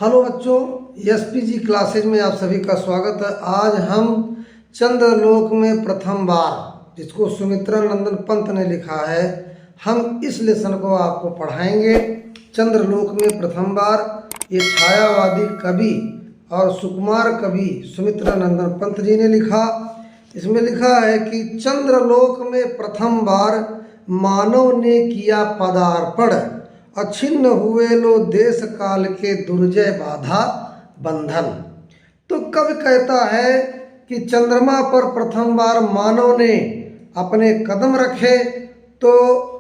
Hello बच्चों, SPG classes में आप सभी का स्वागत है। आज हम चंद्रलोक में प्रथम बार, जिसको सुमित्रा नंदन पंत ने लिखा है, हम इस लेसन को आपको पढ़ाएंगे। चंद्रलोक में प्रथम बार, ये छायावादी कवि और सुकुमार कवि सुमित्रा नंदन पंत जी ने लिखा। इसमें लिखा है कि चंद्रलोक में प्रथम बार मानव ने किया पदार्पण, अछिन्न हुए लो देश काल के दुर्जय बाधा बंधन। तो कवि कहता है कि चंद्रमा पर प्रथम बार मानव ने अपने कदम रखे तो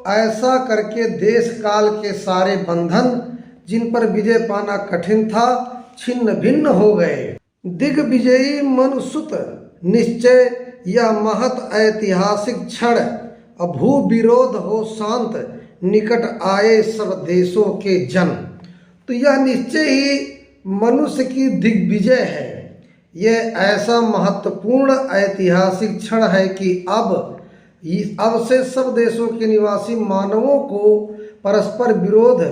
ऐसा करके देश काल के सारे बंधन, जिन पर विजय पाना कठिन था, छिन्न भिन्न हो गए। दिग्विजयी मनुसुत निश्चय यह महत ऐतिहासिक क्षण, भू विरोध हो शांत, निकट आए सब देशों के जन। तो यह निश्चय ही मनुष्य की दिग्विजय है। यह ऐसा महत्वपूर्ण ऐतिहासिक क्षण है कि अब से सब देशों के निवासी मानवों को परस्पर विरोध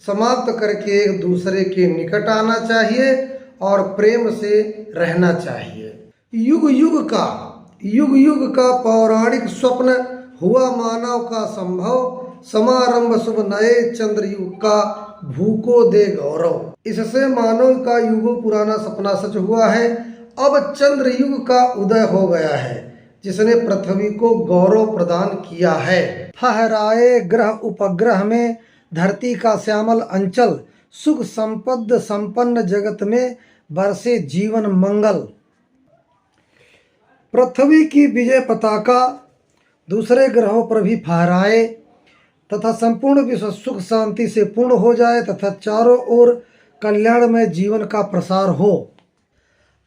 समाप्त करके एक दूसरे के निकट आना चाहिए और प्रेम से रहना चाहिए। युग युग का पौराणिक स्वप्न हुआ मानव का संभव, समारंभ शुभ नए चंद्र युग का भूको दे गौरव। इससे मानव का युगों पुराना सपना सच हुआ है। अब चंद्र युग का उदय हो गया है, जिसने पृथ्वी को गौरव प्रदान किया है। फहराए ग्रह उपग्रह में धरती का श्यामल अंचल, सुख संपद संपन्न जगत में बरसे जीवन मंगल। पृथ्वी की विजय पताका दूसरे ग्रहों पर भी फहराए तथा संपूर्ण विश्व सुख शांति से पूर्ण हो जाए तथा चारों ओर कल्याणमय जीवन का प्रसार हो।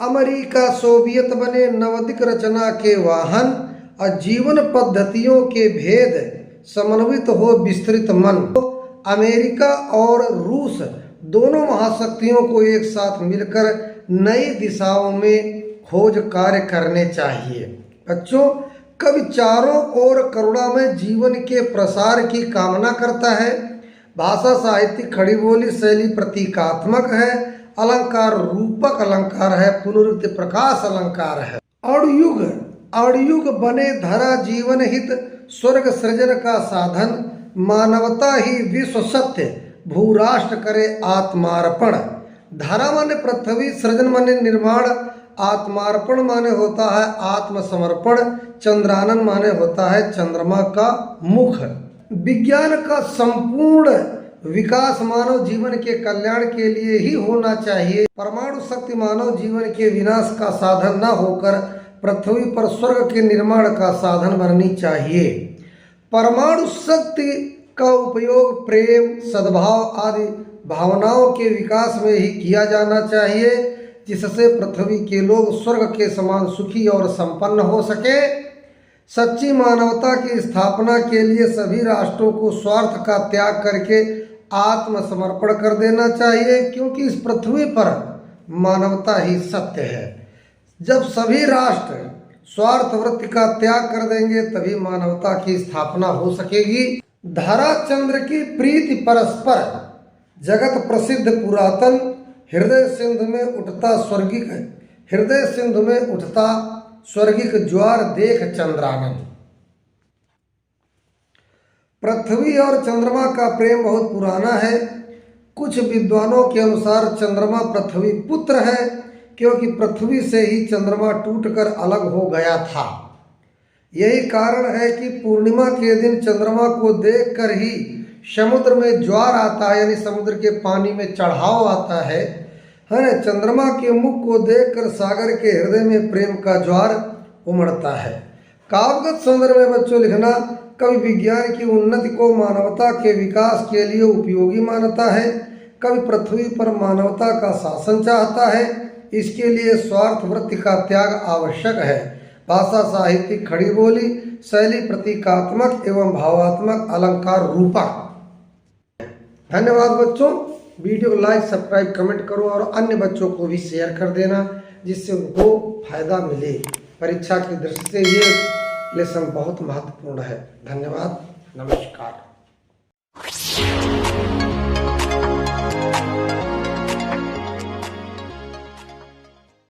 अमेरिका सोवियत बने नवदिक रचना के वाहन और जीवन पद्धतियों के भेद समन्वित हो विस्तृत मन। अमेरिका और रूस दोनों महाशक्तियों को एक साथ मिलकर नई दिशाओं में खोज कार्य करने चाहिए। बच्चों, कवि चारों ओर करुणामय जीवन के प्रसार की कामना करता है। भाषा साहित्य खड़ी बोली शैली प्रतीकात्मक है, अलंकार रूपक अलंकार है, पुनरुक्ति प्रकाश अलंकार है। अड़युग बने धरा जीवन हित, स्वर्ग सृजन का साधन, मानवता ही विश्व सत्य, भूराष्ट्र करे आत्मार्पण। धरा माने पृथ्वी, सृजन माने निर्माण, आत्मार्पण माने होता है आत्मसमर्पण, चंद्रानन माने होता है चंद्रमा का मुख। विज्ञान का संपूर्ण विकास मानव जीवन के कल्याण के लिए ही होना चाहिए। परमाणु शक्ति मानव जीवन के विनाश का साधन न होकर पृथ्वी पर स्वर्ग के निर्माण का साधन बननी चाहिए। परमाणु शक्ति का उपयोग प्रेम, सद्भाव आदि भावनाओं के विकास में ही किया जाना चाहिए, जिससे पृथ्वी के लोग स्वर्ग के समान सुखी और संपन्न हो सके। सच्ची मानवता की स्थापना के लिए सभी राष्ट्रों को स्वार्थ का त्याग करके आत्मसमर्पण कर देना चाहिए, क्योंकि इस पृथ्वी पर मानवता ही सत्य है। जब सभी राष्ट्र स्वार्थ वृत्ति का त्याग कर देंगे तभी मानवता की स्थापना हो सकेगी। धरा चंद्र की प्रीति परस्पर, जगत प्रसिद्ध पुरातन, हृदय सिंधु में उठता स्वर्गिक ज्वार देख चंद्रानन। पृथ्वी और चंद्रमा का प्रेम बहुत पुराना है। कुछ विद्वानों के अनुसार चंद्रमा पृथ्वी पुत्र है, क्योंकि पृथ्वी से ही चंद्रमा टूटकर अलग हो गया था। यही कारण है कि पूर्णिमा के दिन चंद्रमा को देखकर ही समुद्र में ज्वार आता है, यानी समुद्र के पानी में चढ़ाव आता है ना। चंद्रमा के मुख को देखकर सागर के हृदय में प्रेम का ज्वार उमड़ता है। काव्यगत सौंदर्य में बच्चों लिखना, कवि विज्ञान की उन्नति को मानवता के विकास के लिए उपयोगी मानता है। कवि पृथ्वी पर मानवता का शासन चाहता है, इसके लिए स्वार्थ वृत्ति का त्याग आवश्यक है। भाषा साहित्य खड़ी बोली शैली प्रतीकात्मक एवं भावात्मक, अलंकार रूपक। धन्यवाद बच्चों। वीडियो को लाइक, सब्सक्राइब, कमेंट करो और अन्य बच्चों को भी शेयर कर देना, जिससे उनको फायदा मिले। परीक्षा की दृष्टि से ये लेसन बहुत महत्वपूर्ण है। धन्यवाद, नमस्कार।